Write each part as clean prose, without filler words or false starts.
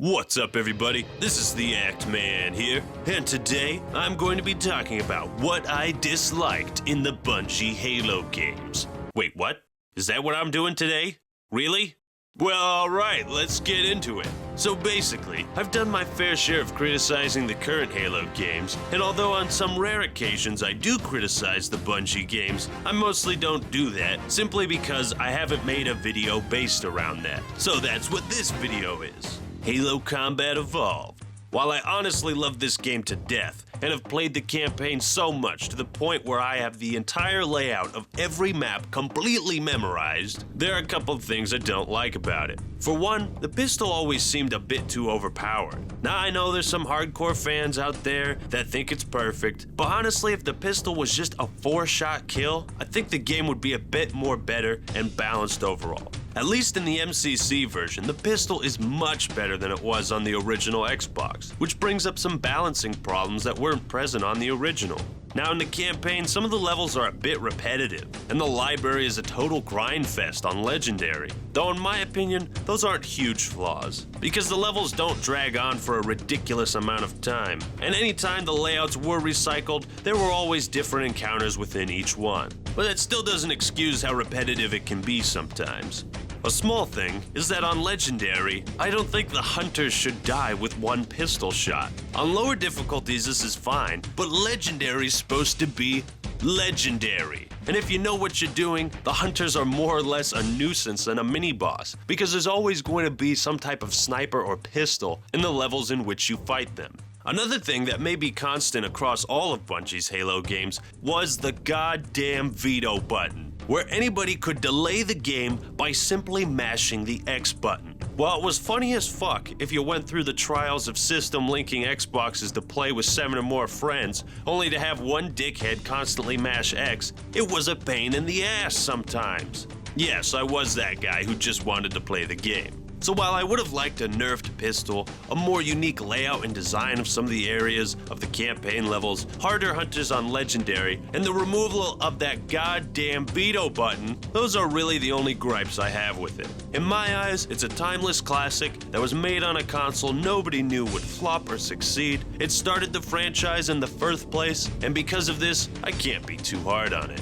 What's up, everybody? This is the Act Man here, and today I'm going to be talking about what I disliked in the Bungie Halo games. Wait, what? Is that what I'm doing today? Really? Well, alright, let's get into it. So basically, I've done my fair share of criticizing the current Halo games, and although on some rare occasions I do criticize the Bungie games, I mostly don't do that simply because I haven't made a video based around that. So that's what this video is. Halo Combat Evolved. While I honestly love this game to death, and have played the campaign so much to the point where I have the entire layout of every map completely memorized, there are a couple of things I don't like about it. For one, the pistol always seemed a bit too overpowered. Now I know there's some hardcore fans out there that think it's perfect, but honestly if the pistol was just a 4-shot kill, I think the game would be a bit more better and balanced overall. At least in the MCC version, the pistol is much better than it was on the original Xbox, which brings up some balancing problems that weren't present on the original. Now in the campaign, some of the levels are a bit repetitive, and the library is a total grind fest on Legendary. Though in my opinion, those aren't huge flaws, because the levels don't drag on for a ridiculous amount of time, and anytime the layouts were recycled, there were always different encounters within each one. But that still doesn't excuse how repetitive it can be sometimes. A small thing is that on Legendary, I don't think the hunters should die with one pistol shot. On lower difficulties this is fine, but Legendary's supposed to be legendary. And if you know what you're doing, the hunters are more or less a nuisance and a mini-boss, because there's always going to be some type of sniper or pistol in the levels in which you fight them. Another thing that may be constant across all of Bungie's Halo games was the goddamn veto button, where anybody could delay the game by simply mashing the X button. While it was funny as fuck if you went through the trials of system linking Xboxes to play with 7 or more friends, only to have one dickhead constantly mash X, it was a pain in the ass sometimes. Yes, I was that guy who just wanted to play the game. So while I would have liked a nerfed pistol, a more unique layout and design of some of the areas of the campaign levels, harder hunters on Legendary, and the removal of that goddamn veto button, those are really the only gripes I have with it. In my eyes, it's a timeless classic that was made on a console nobody knew would flop or succeed. It started the franchise in the first place, and because of this, I can't be too hard on it.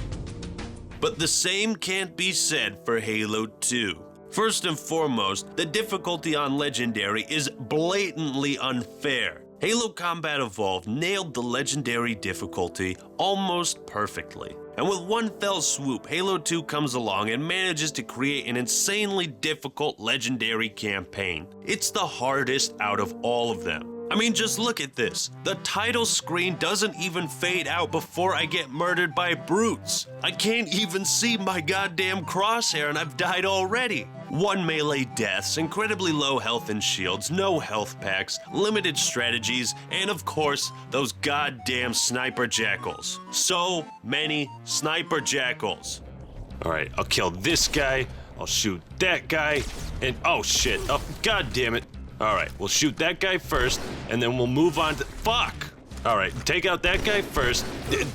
But the same can't be said for Halo 2. First and foremost, the difficulty on Legendary is blatantly unfair. Halo Combat Evolved nailed the Legendary difficulty almost perfectly. And with one fell swoop, Halo 2 comes along and manages to create an insanely difficult Legendary campaign. It's the hardest out of all of them. I mean, just look at this. The title screen doesn't even fade out before I get murdered by brutes. I can't even see my goddamn crosshair and I've died already. 1 melee deaths, incredibly low health and shields, no health packs, limited strategies, and of course, those goddamn sniper jackals. So many sniper jackals. Alright, I'll kill this guy, I'll shoot that guy, and oh shit, oh god damn it. Alright, we'll shoot that guy first, and then we'll move on to— fuck! Alright, take out that guy first.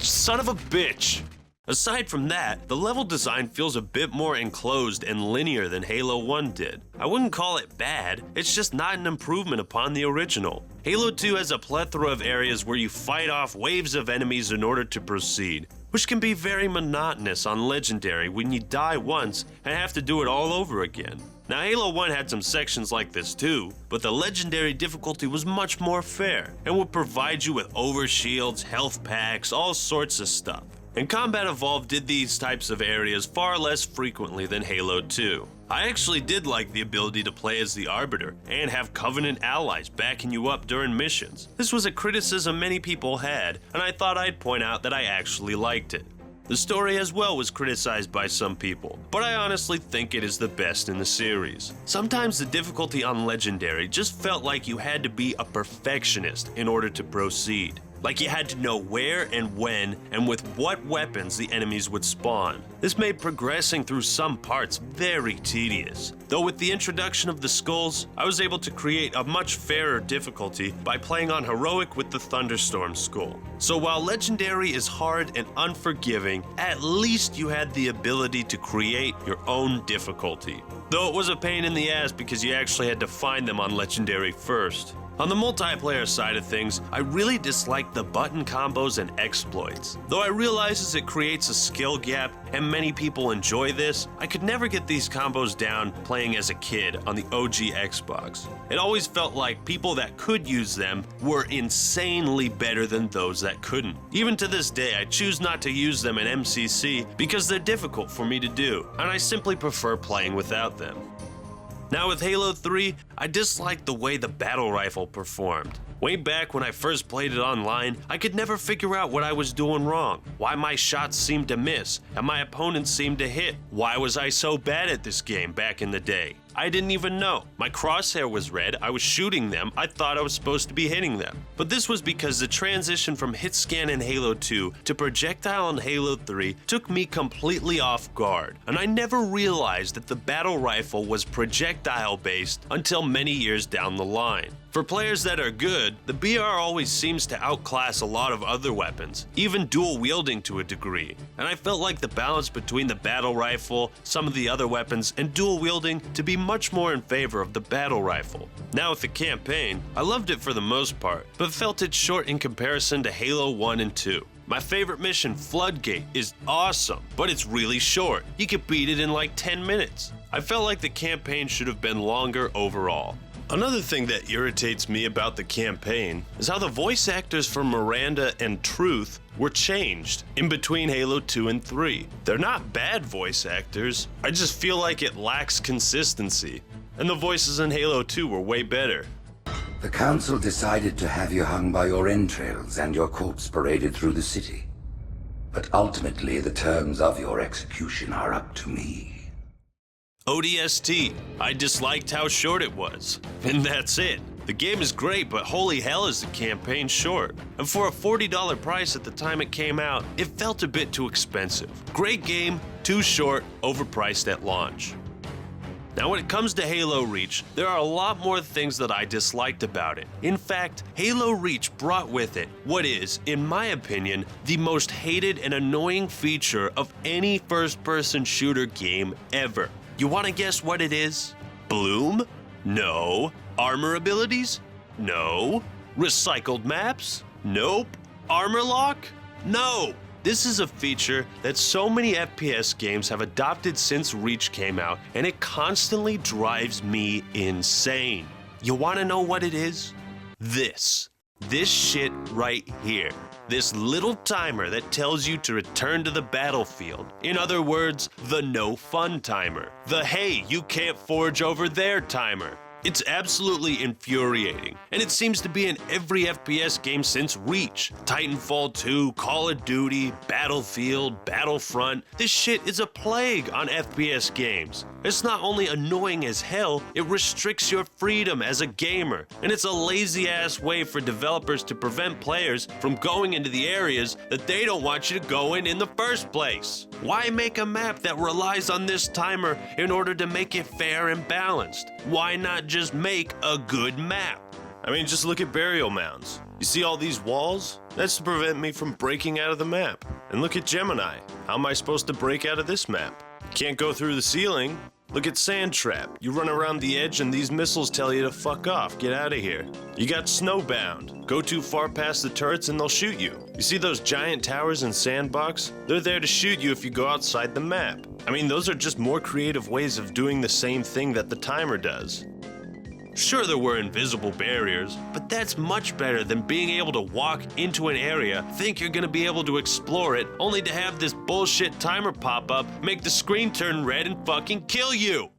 Son of a bitch! Aside from that, the level design feels a bit more enclosed and linear than Halo 1 did. I wouldn't call it bad, it's just not an improvement upon the original. Halo 2 has a plethora of areas where you fight off waves of enemies in order to proceed, which can be very monotonous on Legendary when you die once and have to do it all over again. Now Halo 1 had some sections like this too, but the Legendary difficulty was much more fair and would provide you with overshields, health packs, all sorts of stuff. And Combat Evolved did these types of areas far less frequently than Halo 2. I actually did like the ability to play as the Arbiter and have Covenant allies backing you up during missions. This was a criticism many people had, and I thought I'd point out that I actually liked it. The story as well was criticized by some people, but I honestly think it is the best in the series. Sometimes the difficulty on Legendary just felt like you had to be a perfectionist in order to proceed. Like you had to know where and when and with what weapons the enemies would spawn. This made progressing through some parts very tedious. Though with the introduction of the skulls, I was able to create a much fairer difficulty by playing on Heroic with the Thunderstorm skull. So while Legendary is hard and unforgiving, at least you had the ability to create your own difficulty. Though it was a pain in the ass because you actually had to find them on Legendary first. On the multiplayer side of things, I really dislike the button combos and exploits. Though I realize as it creates a skill gap and many people enjoy this, I could never get these combos down playing as a kid on the OG Xbox. It always felt like people that could use them were insanely better than those that couldn't. Even to this day, I choose not to use them in MCC because they're difficult for me to do, and I simply prefer playing without them. Now with Halo 3, I disliked the way the battle rifle performed. Way back when I first played it online, I could never figure out what I was doing wrong, why my shots seemed to miss, and my opponents seemed to hit. Why was I so bad at this game back in the day? I didn't even know. My crosshair was red, I was shooting them, I thought I was supposed to be hitting them. But this was because the transition from hit scan in Halo 2 to projectile in Halo 3 took me completely off guard, and I never realized that the battle rifle was projectile based until many years down the line. For players that are good, the BR always seems to outclass a lot of other weapons, even dual wielding to a degree, and I felt like the balance between the battle rifle, some of the other weapons, and dual wielding to be much more in favor of the battle rifle. Now with the campaign, I loved it for the most part, but felt it short in comparison to Halo 1 and 2. My favorite mission, Floodgate, is awesome, but it's really short. You could beat it in like 10 minutes. I felt like the campaign should have been longer overall. Another thing that irritates me about the campaign is how the voice actors for Miranda and Truth were changed in between Halo 2 and 3. They're not bad voice actors, I just feel like it lacks consistency. And the voices in Halo 2 were way better. The Council decided to have you hung by your entrails and your corpse paraded through the city. But ultimately, the terms of your execution are up to me. ODST, I disliked how short it was. And that's it. The game is great, but holy hell is the campaign short. And for a $40 price at the time it came out, it felt a bit too expensive. Great game, too short, overpriced at launch. Now when it comes to Halo Reach, there are a lot more things that I disliked about it. In fact, Halo Reach brought with it what is, in my opinion, the most hated and annoying feature of any first-person shooter game ever. You want to guess what it is? Bloom? No. Armor abilities? No. Recycled maps? Nope. Armor lock? No. This is a feature that so many FPS games have adopted since Reach came out, and it constantly drives me insane. You want to know what it is? This shit right here. This little timer that tells you to return to the battlefield. In other words, the no fun timer. The hey, you can't forge over there timer. It's absolutely infuriating, and it seems to be in every FPS game since Reach. Titanfall 2, Call of Duty, Battlefield, Battlefront. This shit is a plague on FPS games. It's not only annoying as hell, it restricts your freedom as a gamer, and it's a lazy-ass way for developers to prevent players from going into the areas that they don't want you to go in the first place. Why make a map that relies on this timer in order to make it fair and balanced? Why not just make a good map? I mean, just look at burial mounds. You see all these walls? That's to prevent me from breaking out of the map. And look at Gemini. How am I supposed to break out of this map? Can't go through the ceiling. Look at Sand Trap. You run around the edge and these missiles tell you to fuck off, get out of here. You got Snowbound. Go too far past the turrets and they'll shoot you. You see those giant towers in Sandbox? They're there to shoot you if you go outside the map. I mean, those are just more creative ways of doing the same thing that the timer does. Sure, there were invisible barriers, but that's much better than being able to walk into an area, think you're gonna be able to explore it, only to have this bullshit timer pop up, make the screen turn red, and fucking kill you!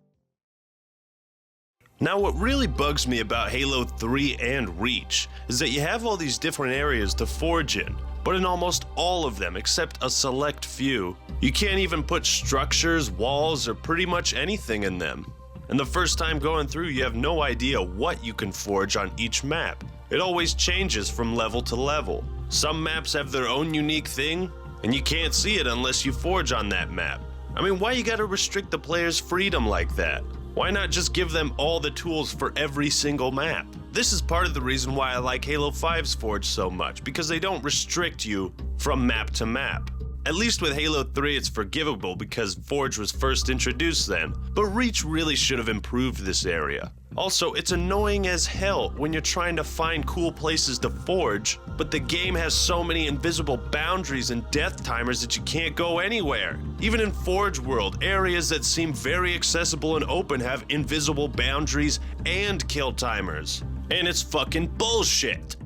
Now, what really bugs me about Halo 3 and Reach is that you have all these different areas to forge in, but in almost all of them, except a select few, you can't even put structures, walls, or pretty much anything in them. And the first time going through, you have no idea what you can forge on each map. It always changes from level to level. Some maps have their own unique thing, and you can't see it unless you forge on that map. I mean, why you gotta restrict the player's freedom like that? Why not just give them all the tools for every single map? This is part of the reason why I like Halo 5's Forge so much, because they don't restrict you from map to map. At least with Halo 3 it's forgivable because Forge was first introduced then, but Reach really should have improved this area. Also, it's annoying as hell when you're trying to find cool places to forge, but the game has so many invisible boundaries and death timers that you can't go anywhere. Even in Forge World, areas that seem very accessible and open have invisible boundaries and kill timers. And it's fucking bullshit.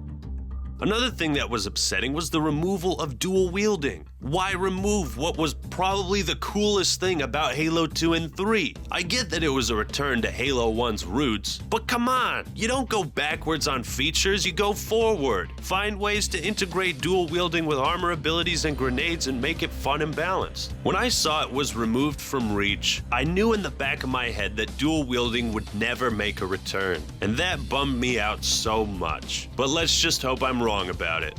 Another thing that was upsetting was the removal of dual wielding. Why remove what was probably the coolest thing about Halo 2 and 3? I get that it was a return to Halo 1's roots, but come on, you don't go backwards on features, you go forward. Find ways to integrate dual wielding with armor abilities and grenades and make it fun and balanced. When I saw it was removed from Reach, I knew in the back of my head that dual wielding would never make a return, and that bummed me out so much. But let's just hope I'm wrong about it.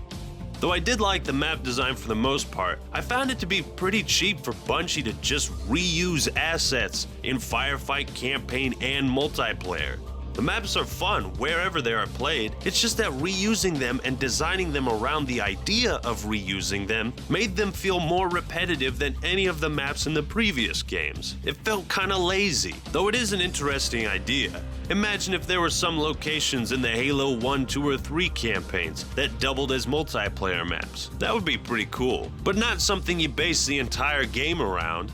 Though I did like the map design for the most part, I found it to be pretty cheap for Bungie to just reuse assets in Firefight, Campaign, and multiplayer. The maps are fun wherever they are played, it's just that reusing them and designing them around the idea of reusing them made them feel more repetitive than any of the maps in the previous games. It felt kinda lazy, though it is an interesting idea. Imagine if there were some locations in the Halo 1, 2, or 3 campaigns that doubled as multiplayer maps. That would be pretty cool, but not something you base the entire game around.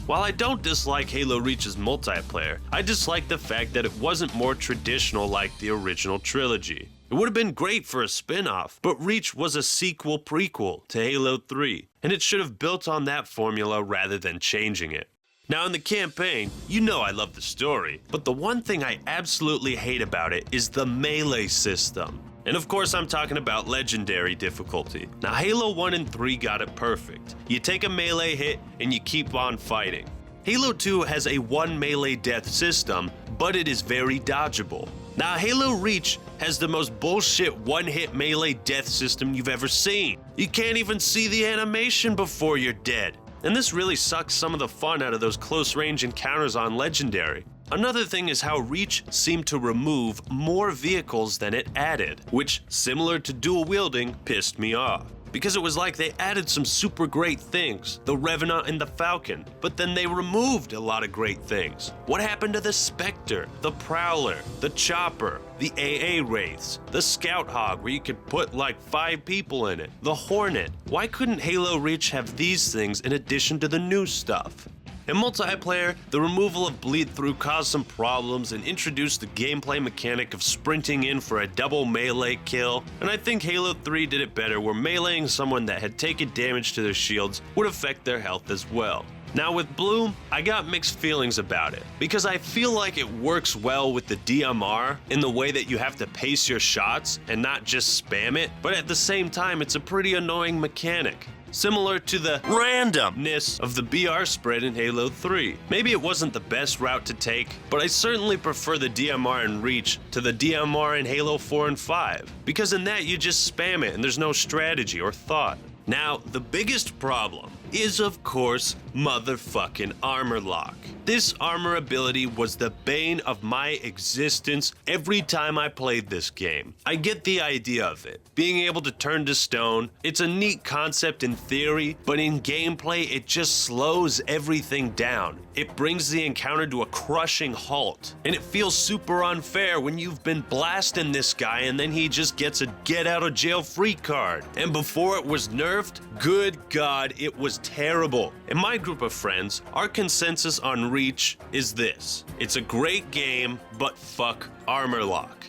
While I don't dislike Halo Reach's multiplayer, I dislike the fact that it wasn't more traditional like the original trilogy. It would have been great for a spin-off, but Reach was a sequel prequel to Halo 3, and it should have built on that formula rather than changing it. Now in the campaign, you know I love the story, but the one thing I absolutely hate about it is the melee system. And of course I'm talking about Legendary difficulty. Now Halo 1 and 3 got it perfect. You take a melee hit and you keep on fighting. Halo 2 has a one melee death system, but it is very dodgeable. Now Halo Reach has the most bullshit one-hit melee death system you've ever seen. You can't even see the animation before you're dead. And this really sucks some of the fun out of those close-range encounters on Legendary. Another thing is how Reach seemed to remove more vehicles than it added, which, similar to dual wielding, pissed me off. Because it was like they added some super great things, the Revenant and the Falcon, but then they removed a lot of great things. What happened to the Spectre, the Prowler, the Chopper, the AA Wraiths, the Scout Hog where you could put like 5 people in it, the Hornet? Why couldn't Halo Reach have these things in addition to the new stuff? In multiplayer, the removal of bleed through caused some problems and introduced the gameplay mechanic of sprinting in for a double melee kill, and I think Halo 3 did it better where meleeing someone that had taken damage to their shields would affect their health as well. Now with Bloom, I got mixed feelings about it, because I feel like it works well with the DMR in the way that you have to pace your shots and not just spam it, but at the same time it's a pretty annoying mechanic. Similar to the randomness of the BR spread in Halo 3. Maybe it wasn't the best route to take, but I certainly prefer the DMR in Reach to the DMR in Halo 4 and 5, because in that you just spam it and there's no strategy or thought. Now, the biggest problem is of course motherfucking armor lock. This armor ability was the bane of my existence every time I played this game. I get the idea of it, being able to turn to stone. It's a neat concept in theory, but in gameplay it just slows everything down. It brings the encounter to a crushing halt, and it feels super unfair when you've been blasting this guy and then he just gets a get out of jail free card. And before it was nerfed, good God, it was terrible. In my group of friends, our consensus on Reach is this: it's a great game, but fuck armor lock.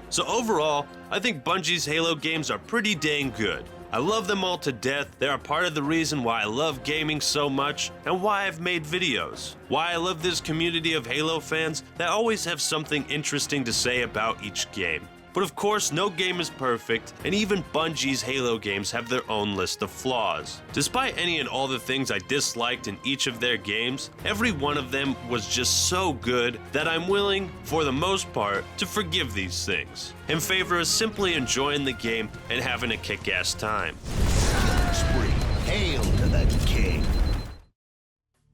So overall, I think Bungie's Halo games are pretty dang good. I love them all to death. They're a part of the reason why I love gaming so much and why I've made videos. Why I love this community of Halo fans that always have something interesting to say about each game. But of course, no game is perfect, and even Bungie's Halo games have their own list of flaws. Despite any and all the things I disliked in each of their games, every one of them was just so good that I'm willing, for the most part, to forgive these things, in favor of simply enjoying the game and having a kick-ass time. Spree. Hail to the king.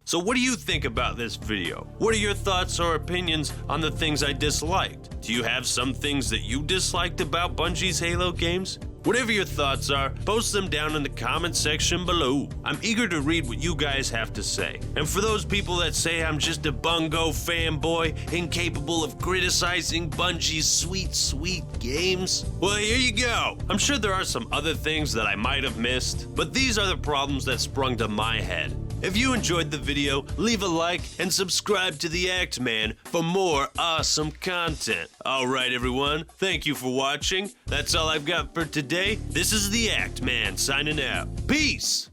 So what do you think about this video? What are your thoughts or opinions on the things I disliked? Do you have some things that you disliked about Bungie's Halo games? Whatever your thoughts are, post them down in the comment section below. I'm eager to read what you guys have to say. And for those people that say I'm just a bungo fanboy, incapable of criticizing Bungie's sweet, sweet games, well, here you go. I'm sure there are some other things that I might have missed, but these are the problems that sprung to my head. If you enjoyed the video, leave a like and subscribe to the Act Man for more awesome content. Alright everyone, thank you for watching. That's all I've got for today. This is the Act Man signing out. Peace!